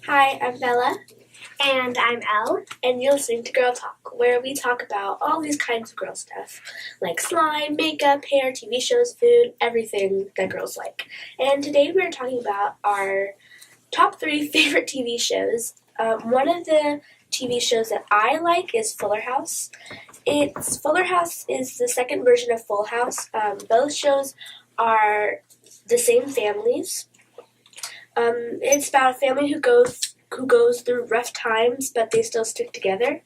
Hi, I'm Bella, And I'm Elle. and you're listening to Girl Talk, where we talk about all these kinds of girl stuff, like slime, makeup, hair, TV shows, food, everything that girls like. And today we're talking about our top 3 favorite TV shows. One of the TV shows that I like is Fuller House. Fuller House is the second version of Full House. Both shows are the same families. It's about a family who goes through rough times, but they still stick together.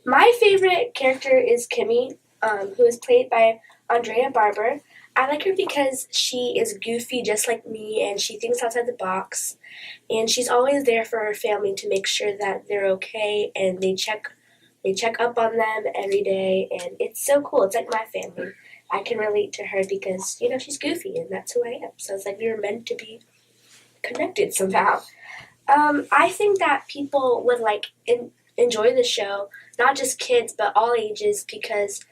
My favorite character is Kimmy, who is played by Andrea Barber. I like her because she is goofy just like me, and she thinks outside the box, and she's always there for her family to make sure that they're okay, and they check up on them every day, and it's so cool. It's like my family. I can relate to her because, she's goofy, and that's who I am. So it's like we were meant to be connected somehow. I think that people would enjoy the show, not just kids, but all ages, because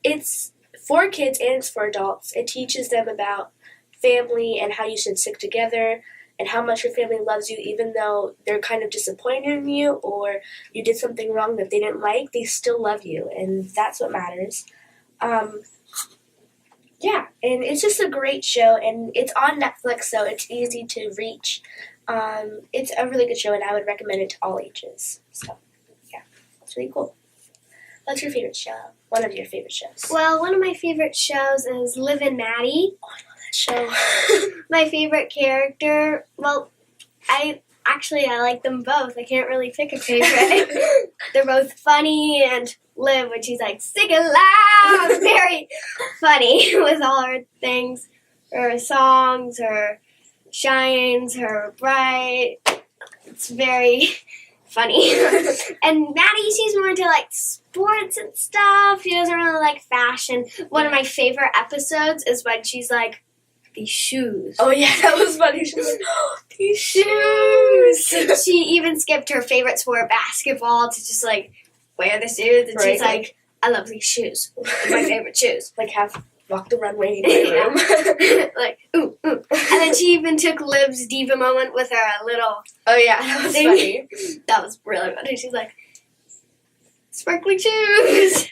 it's for kids and it's for adults. It teaches them about family and how you should stick together and how much your family loves you, even though they're kind of disappointed in you or you did something wrong that they didn't like. They still love you, and that's what matters. Yeah, and it's just a great show, and it's on Netflix, so it's easy to reach. It's a really good show, and I would recommend it to all ages. So, yeah, it's really cool. What's your favorite show? One of your favorite shows? Well, one of my favorite shows is Liv and Maddie. Oh, I love that show. My favorite character, well, I like them both. I can't really pick a favorite. They're both funny, and Liv, when she's like, sing it loud, very funny with all her things, her songs, her shines, her bright. It's very funny. And Maddie, she's more into like sports and stuff. She doesn't really like fashion. One of my favorite episodes is when she's like, these shoes. Oh yeah, that was funny. She was like, oh, these shoes. She even skipped her favorite sport, basketball, to just like wear the shoes. And Right. she's like, I love these shoes. They're my favorite shoes. Like walk the runway in my room. Like, ooh, ooh. And then she even took Liv's diva moment with her little Oh yeah, that was thing. funny. That was really funny. She's like, sparkly shoes.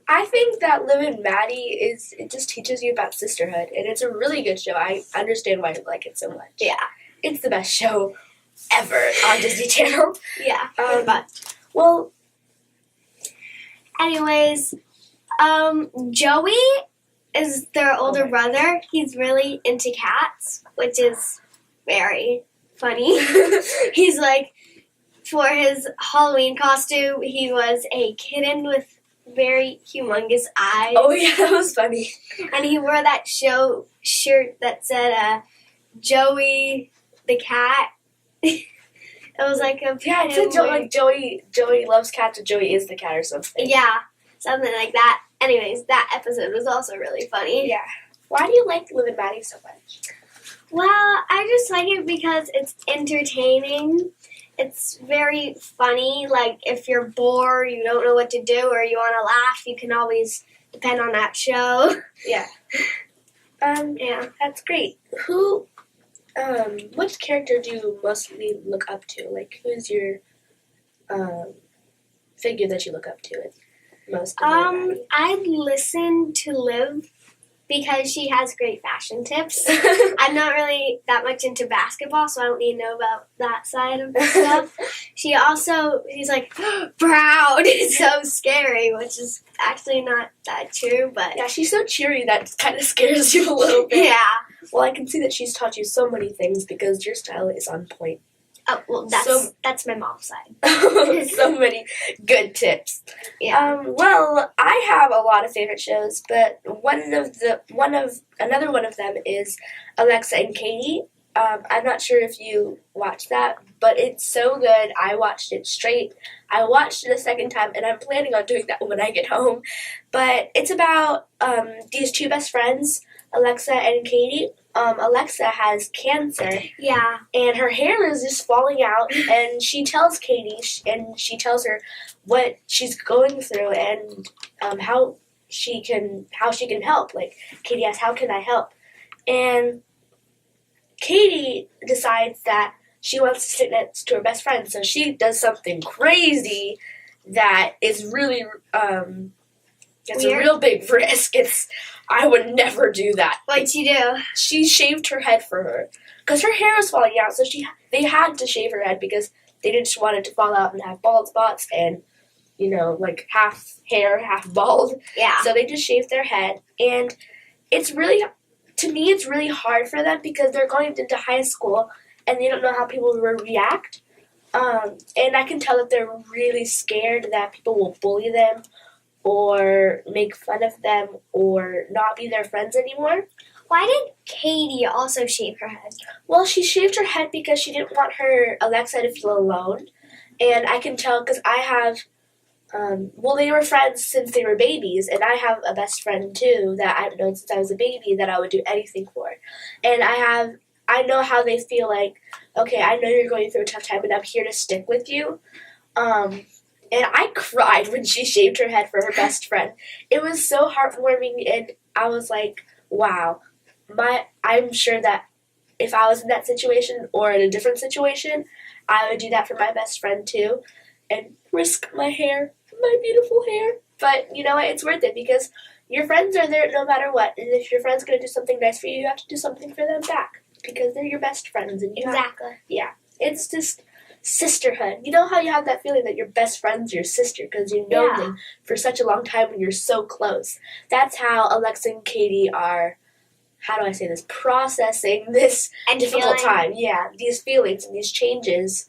I think that Liv and Maddie it just teaches you about sisterhood, and it's a really good show. I understand why you like it so much. Yeah. It's the best show ever on Disney Channel. Yeah. But well, anyways, Joey is their older brother. He's really into cats, which is very funny. He's like, for his Halloween costume, he was a kitten with very humongous eyes. oh yeah, that was funny. And he wore that show shirt that said, Joey the cat. It was like a Yeah, it said Joey loves cats, or Joey is the cat, or something. Yeah, something like that. Anyways, that episode was also really funny. Yeah. Why do you like Liv and Maddie so much? Well, I just like it because it's entertaining. It's very funny. Like, if you're bored, you don't know what to do, or you want to laugh, you can always depend on that show. Yeah. Yeah. That's great. Which character do you mostly look up to? Like, who's your figure that you look up to most? I'd listen to Liv because she has great fashion tips. I'm not really that much into basketball, so I don't need to know about that side of the stuff. She's like, proud. It's so scary, which is actually not that true, but Yeah, she's so cheery that kind of scares you a little bit. yeah. Well, I can see that she's taught you so many things because your style is on point. Oh, well, that's my mom's side. So many good tips. Yeah. Well, I have a lot of favorite shows, but another one of them is Alexa and Katie. I'm not sure if you watched that, but it's so good. I watched it straight. I watched it a second time, and I'm planning on doing that when I get home. But it's about these two best friends, Alexa and Katie. Alexa has cancer, Yeah. and her hair is just falling out, and she tells Katie, and she tells her what she's going through and how she can help. Like, Katie asks, how can I help? And Katie decides that she wants to sit next to her best friend, so she does something crazy that is really, it's Weird. a real big risk. I would never do that. What'd she do? She shaved her head for her. Because her hair was falling out, so they had to shave her head because they didn't want it to fall out and have bald spots and, like half hair, half bald. Yeah. So they just shaved their head. And it's really hard for them because they're going into high school and they don't know how people will react. And I can tell that they're really scared that people will bully them or make fun of them or not be their friends anymore. Why did Katie also shave her head? Well, she shaved her head because she didn't want her Alexa to feel alone. And I can tell because I have, they were friends since they were babies, and I have a best friend too that I've known since I was a baby that I would do anything for. And I know how they feel like, okay, I know you're going through a tough time, and I'm here to stick with you. And I cried when she shaved her head for her best friend. It was so heartwarming, and I was like, wow. I'm sure that if I was in that situation or in a different situation, I would do that for my best friend too and risk my hair, my beautiful hair. But you know what? It's worth it because your friends are there no matter what. And if your friend's going to do something nice for you, you have to do something for them back because they're your best friends. And it's just sisterhood. You know how you have that feeling that your best friend's your sister because you know them for such a long time and you're so close. That's how Alexa and Katie are, how do I say this, processing this difficult time. Yeah, these feelings and these changes.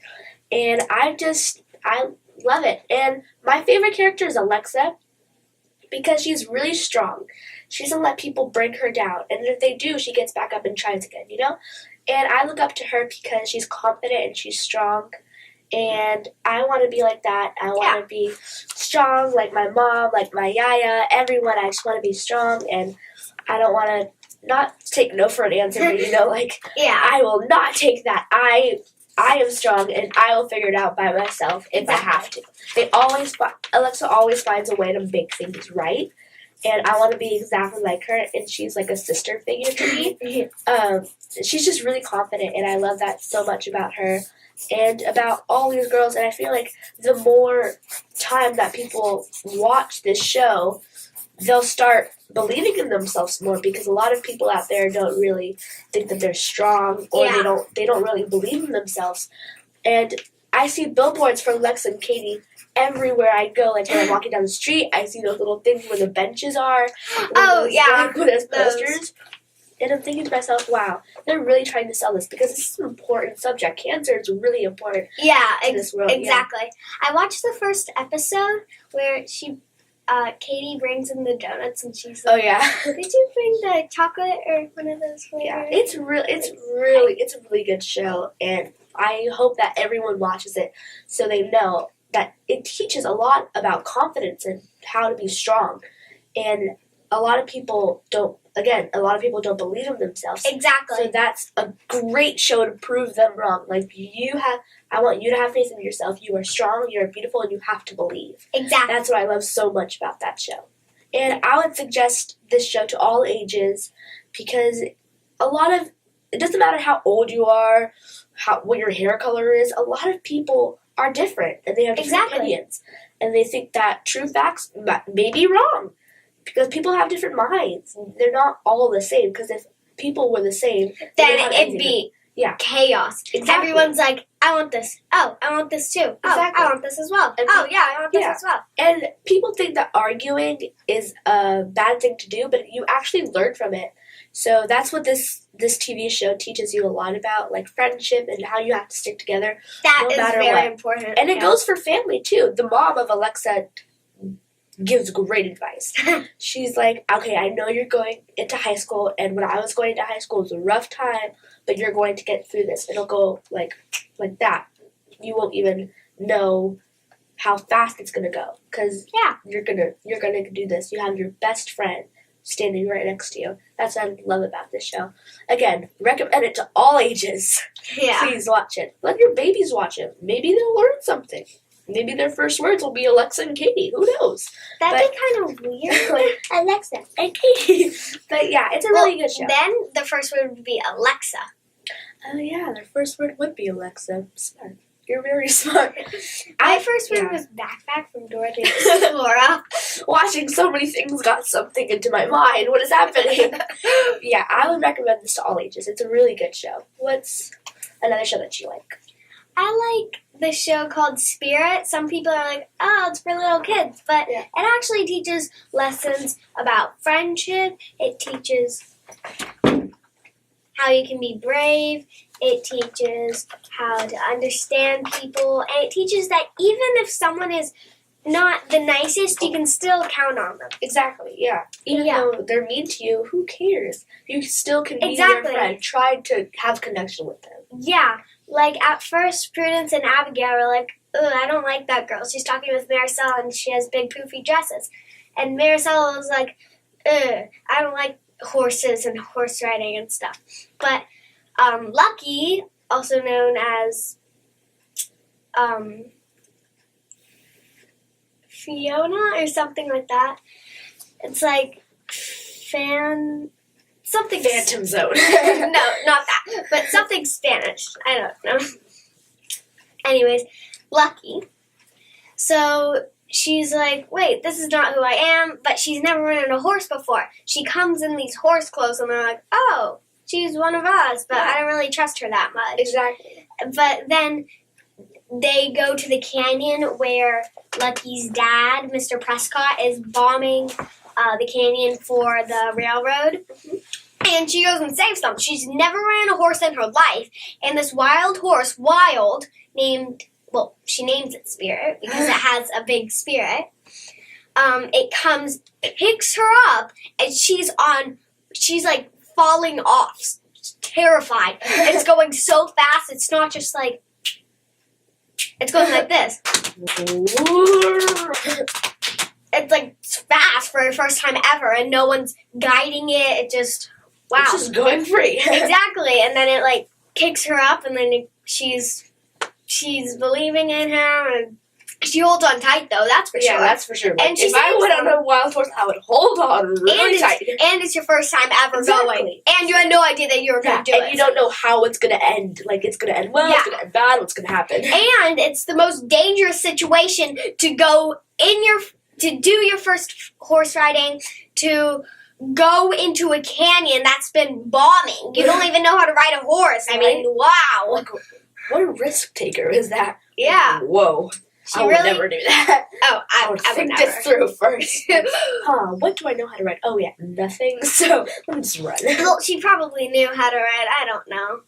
And I love it. And my favorite character is Alexa because she's really strong. She doesn't let people bring her down. And if they do, she gets back up and tries again, And I look up to her because she's confident and she's strong. And I want to be like that. I want to be strong like my mom, like my yaya, everyone. I just want to be strong. And I don't want to not take no for an answer, but I will not take that. I am strong, and I will figure it out by myself if I have to. Alexa always finds a way to make things right, and I want to be exactly like her, and she's like a sister figure to me. She's just really confident, and I love that so much about her and about all these girls, and I feel like the more time that people watch this show, they'll start believing in themselves more because a lot of people out there don't really think that they're strong or they don't really believe in themselves. And I see billboards for Lex and Katie everywhere I go. Like when I'm walking down the street, I see those little things where the benches are. Those posters. And I'm thinking to myself, wow, they're really trying to sell this because this is an important subject. Cancer is really important in this world. Exactly. Yeah. I watched the first episode where Katie brings in the donuts and she's like, did you bring the chocolate or one of those flavors? Yeah, it's a really good show, and I hope that everyone watches it so they know that it teaches a lot about confidence and how to be strong. And a lot of people don't believe in themselves. Exactly. So that's a great show to prove them wrong. I want you to have faith in yourself. You are strong, you're beautiful, and you have to believe. Exactly. That's what I love so much about that show. And I would suggest this show to all ages because it doesn't matter how old you are, what your hair color is, a lot of people are different and they have different opinions. And they think that true facts may be wrong because people have different minds. They're not all the same because if people were the same, then it'd be chaos. Exactly. Everyone's like, I want this. Oh, I want this too. Exactly. Oh, I want this as well. I want this as well. And people think that arguing is a bad thing to do, but you actually learn from it. So that's what this TV show teaches you a lot about, like friendship and how you have to stick together. That is very important. And it goes for family too. The mom of Alexa gives great advice. She's like, okay, I know you're going into high school, and when I was going into high school, it was a rough time, but you're going to get through this. It'll go like that. You won't even know how fast it's gonna go because you're gonna do this. You have your best friend standing right next to you. That's what I love about this show. Again, recommend it to all ages. Yeah. Please watch it. Let your babies watch it. Maybe they'll learn something. Maybe their first words will be Alexa and Katie. Who knows? That'd be kind of weird. Like, Alexa and Katie. But yeah, it's a really good show. Then the first word would be Alexa. Oh yeah, their first word would be Alexa. Smart. You're very smart. My first word was backpack from Dorothy the Explorer. Watching so many things got something into my mind. What is happening? Yeah, I would recommend this to all ages. It's a really good show. What's another show that you like? I like the show called Spirit. Some people are like, oh, it's for little kids. But it actually teaches lessons about friendship. It teaches how you can be brave. It teaches how to understand people. And it teaches that even if someone is not the nicest, you can still count on them. Exactly, yeah. Even though they're mean to you, who cares? You still can be their friend. Try to have connection with them. Yeah. Like, at first, Prudence and Abigail were like, ugh, I don't like that girl. She's talking with Marisol, and she has big, poofy dresses. And Marisol was like, ugh, I don't like horses and horse riding and stuff. But Lucky, also known as Fiona or something like that. It's like Phantom Zone. No, not that. But something Spanish. I don't know. Anyways, Lucky. So she's like, wait, this is not who I am, but she's never ridden a horse before. She comes in these horse clothes and they're like, oh, she's one of us, but I don't really trust her that much. Exactly. But then they go to the canyon where Lucky's dad, Mr. Prescott, is bombing the canyon for the railroad. Mm-hmm. And she goes and saves them. She's never ran a horse in her life. And this wild horse, she names it Spirit because it has a big spirit. It comes, picks her up, and she's like falling off, terrified. It's going so fast, it's not just like, it's going like this. It's like fast for the first time ever, and no one's guiding it. It just, wow. It's just going free. Exactly, and then it like kicks her up, and then she's believing in him, and she holds on tight though. That's for sure. Yeah, that's for sure. And if I went on a wild horse, I would hold on really tight. And it's your first time ever going, and you had no idea that you were going to do it. And you don't know how it's going to end. Like, it's going to end well, it's going to end bad, what's going to happen. And it's the most dangerous situation to go to do your first horse riding, to go into a canyon that's been bombing. You don't even know how to ride a horse. I mean, wow. Like, what a risk taker is that? Yeah. Whoa. I would never do that. Oh, I would think this through first. What do I know how to ride? Oh, yeah, nothing. So, let me just run. Well, she probably knew how to ride. I don't know.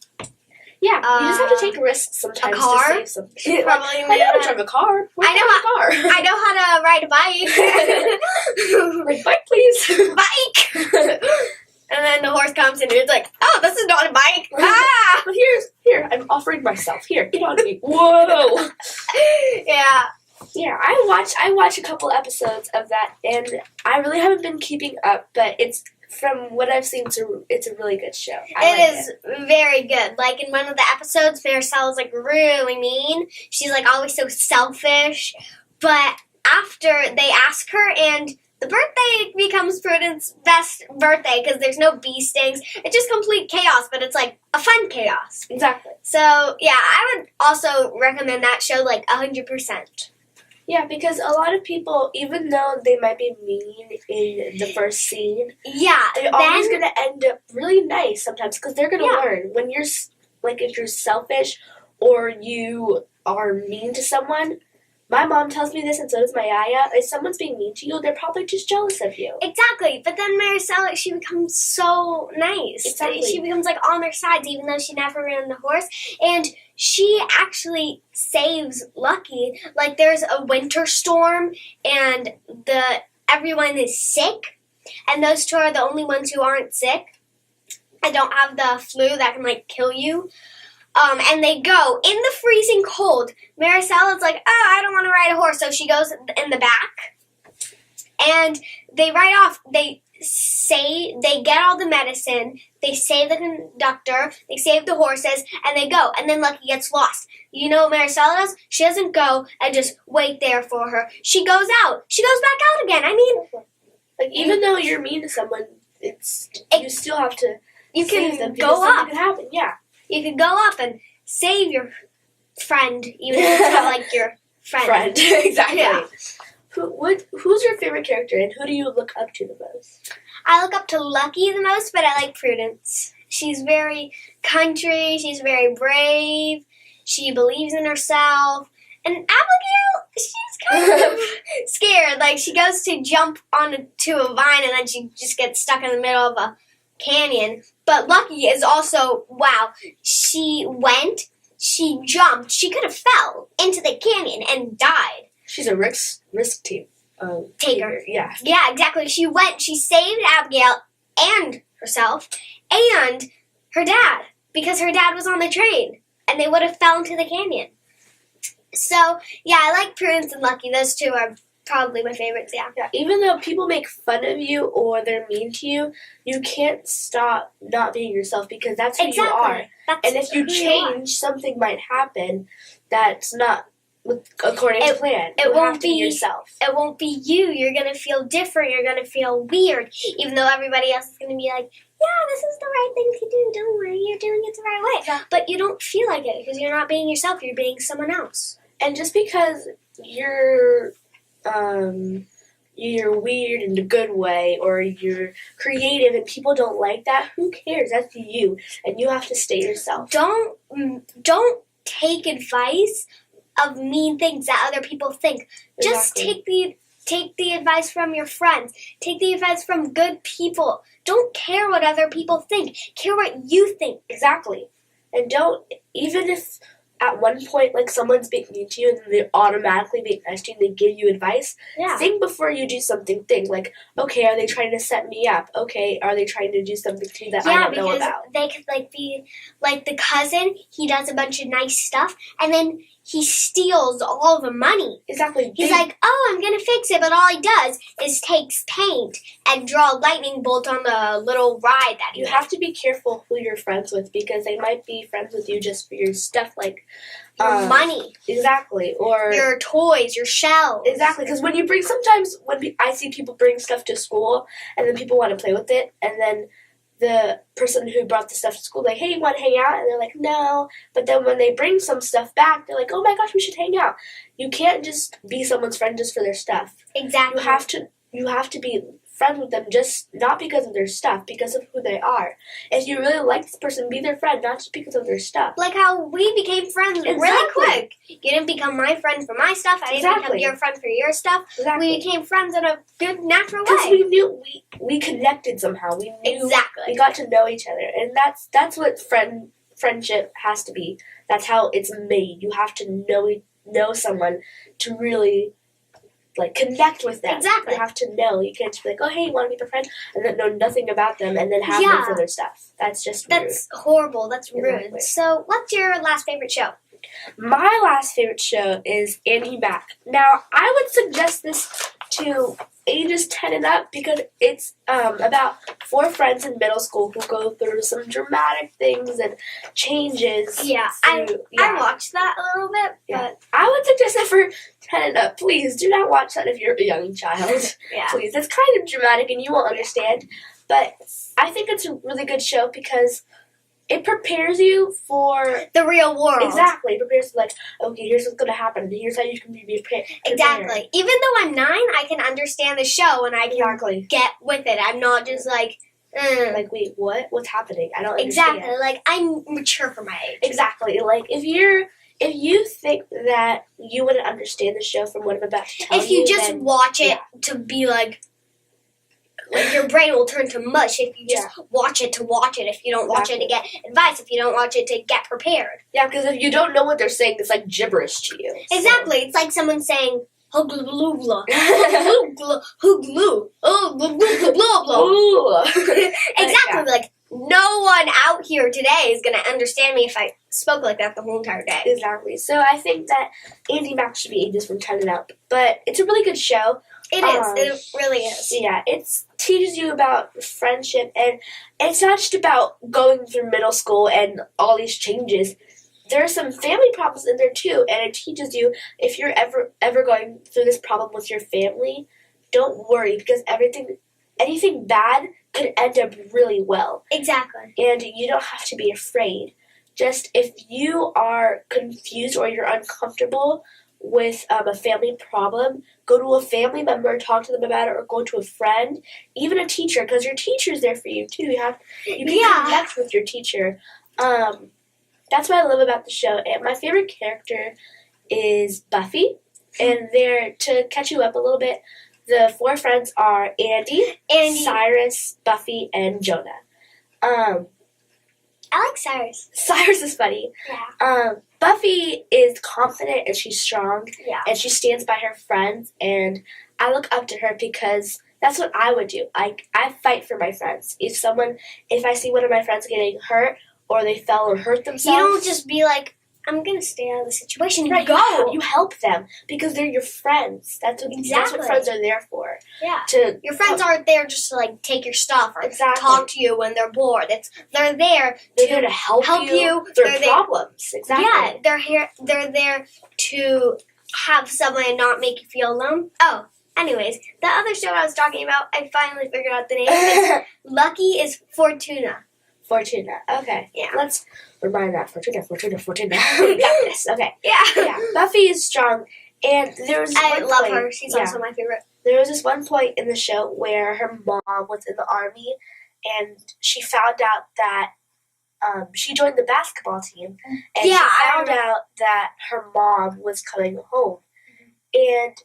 Yeah, you just have to take risks sometimes a car? to save something. She probably I know how to drive a car. I know how to ride a bike. Like, bike, please. Bike! And then the horse comes and it's like, oh, this is not a bike. Ah! But here, I'm offering myself. Here, get on me. Whoa! Yeah. Yeah, I watch a couple episodes of that, and I really haven't been keeping up, but it's, from what I've seen, it's a really good show. It is very good. Like, in one of the episodes, Marisol is, like, really mean. She's, like, always so selfish. But after they ask her, and the birthday becomes Prudence's best birthday because there's no bee stings. It's just complete chaos, but it's, like, a fun chaos. Exactly. So, yeah, I would also recommend that show, like, 100%. Yeah, because a lot of people, even though they might be mean in the first scene, they're always going to end up really nice sometimes because they're going to learn. When you're, like, if you're selfish or you are mean to someone, my mom tells me this and so does my yaya, if someone's being mean to you, they're probably just jealous of you. Exactly, but then Marisol, she becomes so nice. Exactly. She becomes, like, on their sides even though she never ran the horse, and she actually saves Lucky. Like, there's a winter storm, and everyone is sick, and those two are the only ones who aren't sick and don't have the flu that can, like, kill you. And they go in the freezing cold. Marisol is like, oh, I don't want to ride a horse, so she goes in the back, and they ride off. They get all the medicine, they save the conductor, they save the horses, and they go. And then Lucky gets lost. You know what Marisol does? She doesn't go and just wait there for her. She goes out. She goes back out again. I mean, like, even though you're mean to someone, you still have to save them go up. Can happen. Yeah. You could go up and save your friend, even if it's not like your friend. Exactly. Yeah. Who's your favorite character, and who do you look up to the most? I look up to Lucky the most, but I like Prudence. She's very country. She's very brave. She believes in herself. And Abigail, she's kind of scared. Like, she goes to jump onto a vine, and then she just gets stuck in the middle of a canyon. But Lucky is also, wow, she jumped. She could have fell into the canyon and died. She's a risk team. Taker. Yeah. Yeah, exactly. She saved Abigail and herself and her dad, because her dad was on the train and they would have fell into the canyon. So, yeah, I like Prudence and Lucky. Those two are probably my favorites, yeah. Even though people make fun of you or they're mean to you, you can't stop not being yourself, because that's who you are. And if you change, something might happen that's not according to plan. It won't be yourself. It won't be you. You're going to feel different. You're going to feel weird, even though everybody else is going to be like, yeah, this is the right thing to do. Don't worry, you're doing it the right way. Yeah. But you don't feel like it because you're not being yourself. You're being someone else. And just because you're weird in a good way, or you're creative and people don't like that, who cares? That's you, and you have to stay yourself. Don't take advice of mean things that other people think. Just take the advice from your friends. Take the advice from good people. Don't care what other people think. Care what you think. Exactly. And don't, even if at one point, like, someone's being mean to you and they automatically being nice to you and they give you advice, think before you do something. Think, like, okay, are they trying to set me up? Okay, are they trying to do something to me that I don't know about? They could, like, be, like, the cousin, he does a bunch of nice stuff, and then he steals all the money. Exactly. He's like, oh, I'm going to fix it, but all he does is takes paint and draw a lightning bolt on the little ride that he You have to be careful who you're friends with, because they might be friends with you just for your stuff, like your money. Exactly. Or your toys, your shells. Exactly, because sometimes when I see people bring stuff to school and then people want to play with it, and then the person who brought the stuff to school, like, hey, you want to hang out? And they're like, no. But then when they bring some stuff back, they're like, oh my gosh, we should hang out. You can't just be someone's friend just for their stuff. Exactly. You have to be friends with them just not because of their stuff, because of who they are. If you really like this person, be their friend, not just because of their stuff. Like how we became friends really quick. You didn't become my friend for my stuff. I didn't become your friend for your stuff. Exactly. We became friends in a good, natural way. Because we knew we connected somehow. We knew we got to know each other, and that's what friendship has to be. That's how it's made. You have to know someone to really, like, connect with them. Exactly. You have to know. You can't just be like, oh, hey, you want to be their friend? And then know nothing about them and then have them for their stuff. That's just rude. That's horrible. That's rude. Exactly. So, what's your last favorite show? My last favorite show is Annie Mac. Now, I would suggest this to ages 10 and up because it's about 4 friends in middle school who go through some dramatic things and changes. Yeah, I watched that a little bit, but I would suggest that for 10 and up. Please do not watch that if you're a young child. Please, it's kind of dramatic and you won't understand, but I think it's a really good show because it prepares you for the real world. Exactly. It prepares you, like, okay, here's what's going to happen. Here's how you can be prepared. Exactly. Even though I'm 9, I can understand the show and I can get with it. I'm not just like, like, wait, what? What's happening? I don't understand. Exactly. Like, I'm mature for my age. Exactly. Like, if you think that you wouldn't understand the show from what I'm about to tell you, if you just watch it to be like your brain will turn to mush if you just watch it to watch it. If you don't watch it to get advice, if you don't watch it to get prepared. Yeah, because if you don't know what they're saying, it's like gibberish to you. Exactly. It's like someone saying, hugla blah blah. Huglu. Oh, blah blah blah. Exactly. Like, no one out here today is going to understand me if I spoke like that the whole entire day. Exactly. So I think that Andy Mac should be ages from 10 and up. But it's a really good show. It is. It really is. Yeah, it teaches you about friendship, and it's not just about going through middle school and all these changes. There are some family problems in there too, and it teaches you if you're ever going through this problem with your family, don't worry because anything bad could end up really well. Exactly. And you don't have to be afraid just if you are confused or you're uncomfortable with a family problem, go to a family member, talk to them about it, or go to a friend, even a teacher, because your teacher's there for you too. You can connect with your teacher. That's what I love about the show. And my favorite character is Buffy. And to catch you up a little bit, the 4 friends are Andy, Cyrus, Buffy, and Jonah. I like Cyrus. Cyrus is funny. Yeah. Buffy is confident and she's strong. Yeah. And she stands by her friends. And I look up to her because that's what I would do. I fight for my friends. If I see one of my friends getting hurt or they fell or hurt themselves. You don't just be like, I'm going to stay out of the situation. Right, Go. You help them because they're your friends. That's what friends are there for. Yeah. Your friends aren't there just to like take your stuff or talk to you when they're bored. They're there to help you through problems. Exactly. Yeah, they're there to have someone and not make you feel alone. Oh, anyways, the other show I was talking about, I finally figured out the name. Lucky is Fortuna. Fortuna. Okay. Yeah. Let's remind that. Fortuna. We got this. Okay. Yeah. Buffy is strong, and I love her. She's also my favorite. There was this one point in the show where her mom was in the army, and she found out that she joined the basketball team, and she found out that her mom was coming home, and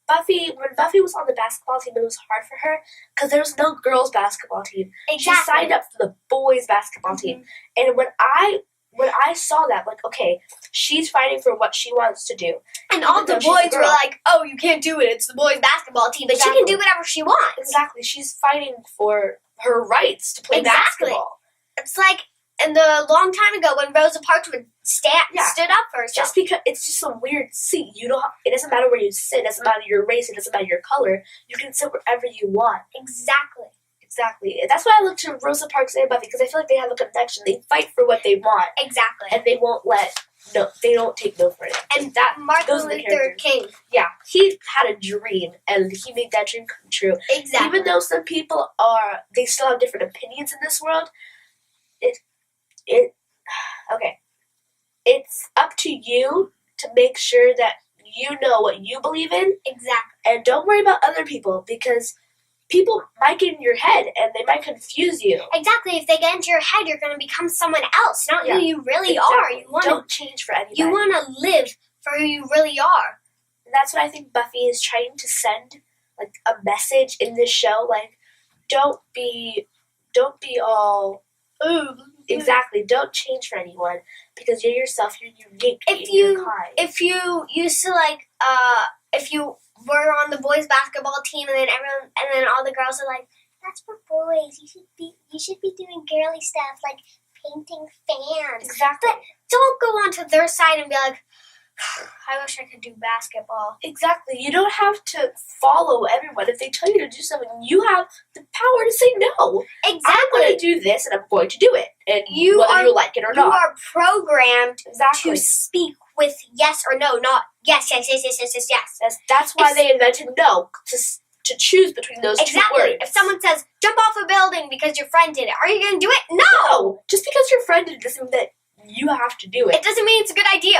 when Buffy was on the basketball team, it was hard for her because there was no girls' basketball team. Exactly. She signed up for the boys' basketball team. And when I saw that, like, okay, she's fighting for what she wants to do. And all the boys were like, oh, you can't do it. It's the boys' basketball team. But she can do whatever she wants. Exactly. She's fighting for her rights to play basketball. It's like in the long time ago when Rosa Parks stood up for herself. Just because it's just a weird seat. It doesn't matter where you sit. It doesn't matter your race. It doesn't matter your color. You can sit wherever you want. Exactly. That's why I look to Rosa Parks and Buffy because I feel like they have a connection. They fight for what they want. Exactly. And they won't they don't take no for it. And that Martin Luther King. Yeah, he had a dream and he made that dream come true. Exactly. Even though some people they still have different opinions in this world, okay. It's up to you to make sure that you know what you believe in. Exactly. And don't worry about other people because people might get in your head and they might confuse you. Exactly. If they get into your head, you're going to become someone else, not who you really are. Don't change for anybody. You want to live for who you really are. And that's what I think Buffy is trying to send, like, a message in this show. Like, don't be all... Exactly. Don't change for anyone because you're yourself. You're unique. If you used to if you were on the boys' basketball team and then all the girls are like, that's for boys. You should be doing girly stuff like painting fans. Exactly. But don't go onto their side and be like, I wish I could do basketball. Exactly. You don't have to follow everyone. If they tell you to do something, you have the power to say no. Exactly. I'm going to do this, and I'm going to do it. And whether you like it or not. You are programmed to speak with yes or no, not yes. That's why they invented no, to choose between those two words. If someone says, jump off a building because your friend did it, are you going to do it? No. Just because your friend did it doesn't mean that you have to do it. It doesn't mean it's a good idea.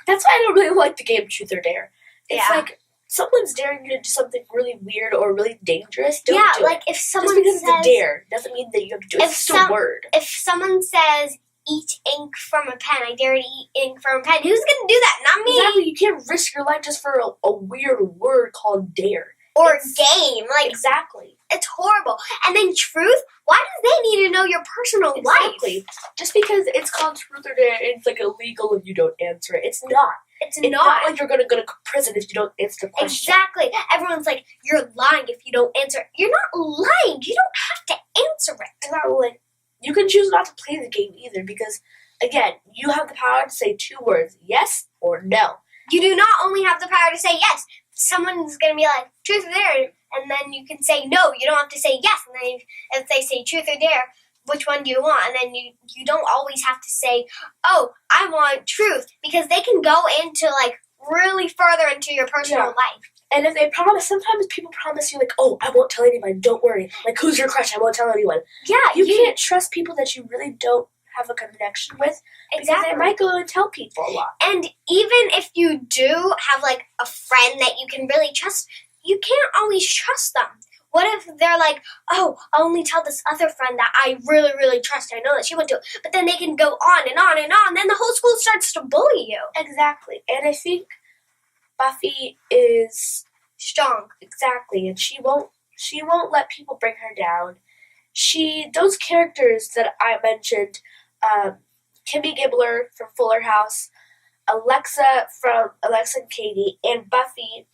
That's why I don't really like the game Truth or Dare. It's like someone's daring you to do something really weird or really dangerous. Don't do it. If someone just because says, it's a dare doesn't mean that you have to do it. It's just a word. If someone says, eat ink from a pen, I dare to eat ink from a pen, who's going to do that? Not me. Exactly. You can't risk your life just for a weird word called dare. Or game. Exactly. It's horrible. And then truth? Why do they need to know your personal life? Just because it's called Truth or Dare, it's like illegal if you don't answer it. It's not. It's not like you're going to go to prison if you don't answer the question. Exactly. Everyone's like, you're lying if you don't answer. You're not lying. You don't have to answer it. It's not like, you can choose not to play the game either because, again, you have the power to say 2 words, yes or no. You do not only have the power to say yes. Someone's going to be like, truth or dare, and then you can say no. You don't have to say yes. And then if they say truth or dare, which one do you want? And then you don't always have to say, oh, I want truth. Because they can go into, like, really further into your personal life. And if they promise, sometimes people promise you, like, oh, I won't tell anyone, don't worry. Like, who's your crush? I won't tell anyone. Yeah. You can't trust people that you really don't have a connection with. Exactly. Because they might go and tell people a lot. And even if you do have, like, a friend that you can really trust, you can't always trust them. What if they're like, oh, I'll only tell this other friend that I really, really trust. I know that she won't do it. But then they can go on and on and on. Then the whole school starts to bully you. Exactly. And I think Buffy is strong. Exactly. And she won't let people bring her down. Those characters that I mentioned, Kimmy Gibbler from Fuller House, Alexa and Katie, and Buffy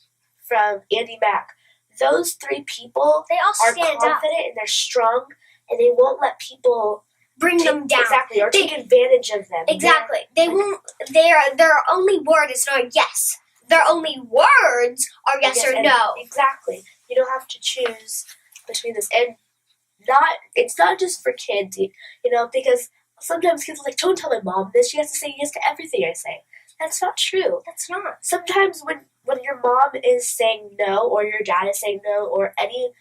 from Andy Mack. Those three people they all are stand confident up. and they're strong, and they won't let people bring them down. Exactly, or take advantage of them. Exactly. They won't. Their only word is not yes. Their only words are yes or no. Exactly. You don't have to choose between this, and it's not just for kids, because sometimes kids are like, don't tell my mom this. She has to say yes to everything I say. That's not true. That's not. Sometimes when your mom is saying no, or your dad is saying no, or any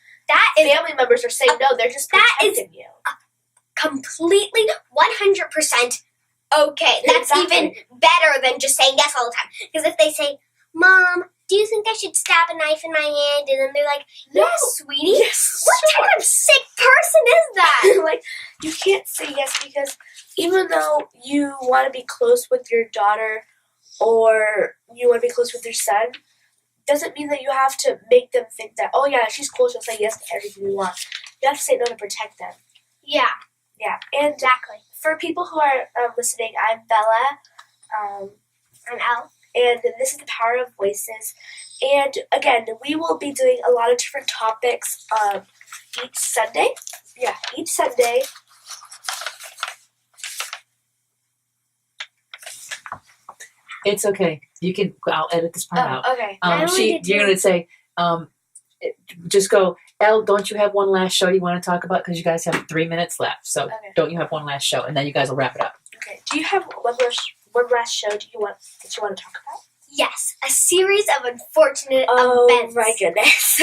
family members are saying no, they're just protecting you. Completely 100% okay. That's even better than just saying yes all the time. Because if they say, Mom, do you think I should stab a knife in my hand? And then they're like, yes, sweetie. Yes, what type of sick person is that? Like, you can't say yes because even though you want to be close with your daughter or you want to be close with your son, doesn't mean that you have to make them think that, oh yeah, she's cool, she'll say yes to everything we want. You have to say no to protect them. Yeah. Yeah, and exactly. For people who are listening, I'm Bella. I'm Elle. And this is the Power of Voices. And again, we will be doing a lot of different topics each Sunday. Yeah, each Sunday. It's okay. You can. I'll edit this part out. Okay. You're going to say, just go, Elle, don't you have one last show you want to talk about? Because you guys have 3 minutes left. So don't you have one last show? And then you guys will wrap it up. Okay. Do you have one last show that you want to talk about? Yes, a series of unfortunate events. Oh my goodness.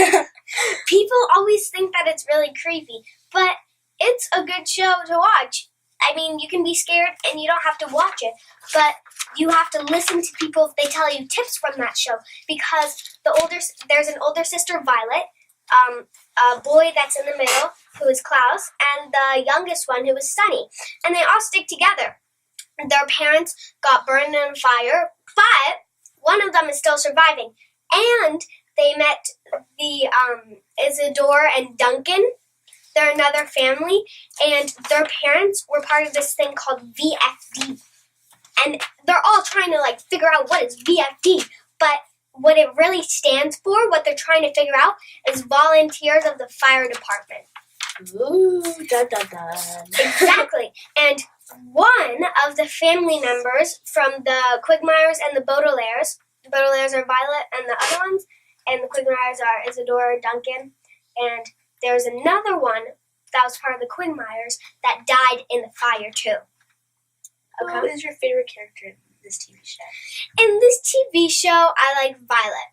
People always think that it's really creepy, but it's a good show to watch. I mean, you can be scared and you don't have to watch it, but you have to listen to people if they tell you tips from that show, because there's an older sister, Violet, a boy that's in the middle, who is Klaus, and the youngest one, who is Sunny, and they all stick together. Their parents got burned in a fire, but one of them is still surviving, and they met the Isidore and Duncan. They're another family, and their parents were part of this thing called VFD. And they're all trying to, figure out what is VFD. But what it really stands for, what they're trying to figure out, is Volunteers of the Fire Department. Ooh, dun dun dun. Exactly. And one of the family members from the Quagmires and the Baudelaires are Violet and the other ones, and the Quagmires are Isidore, Duncan, and there's another one that was part of the Quagmires that died in the fire, too. Okay. Who is your favorite character in this TV show? In this TV show, I like Violet.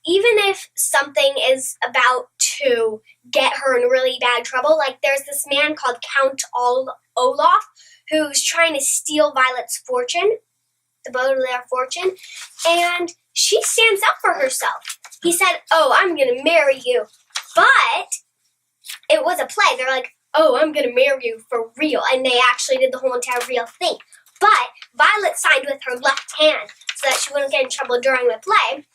Even if something is about to get her in really bad trouble, there's this man called Count Olaf who's trying to steal Violet's fortune, the Baudelaire fortune, and she stands up for herself. He said, oh, I'm going to marry you. But it was a play. They're like, oh, I'm going to marry you for real. And they actually did the whole entire real thing. But Violet signed with her left hand so that she wouldn't get in trouble during the play.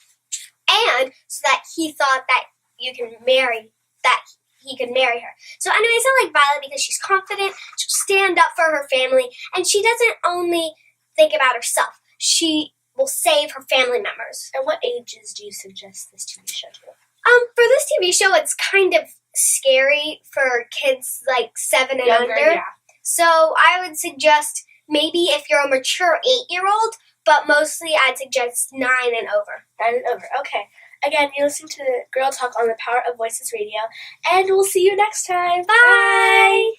And so that he thought that he could marry her. So anyways, I like Violet because she's confident. She'll stand up for her family. And she doesn't only think about herself. She will save her family members. And what ages do you suggest this TV show to? For this TV show, it's kind of scary for kids 7 and younger, under. Yeah. So I would suggest maybe if you're a mature 8-year-old, but mostly I'd suggest 9 and over. 9 and over, okay. Again, you're listening to Girl Talk on the Power of Voices Radio, and we'll see you next time. Bye!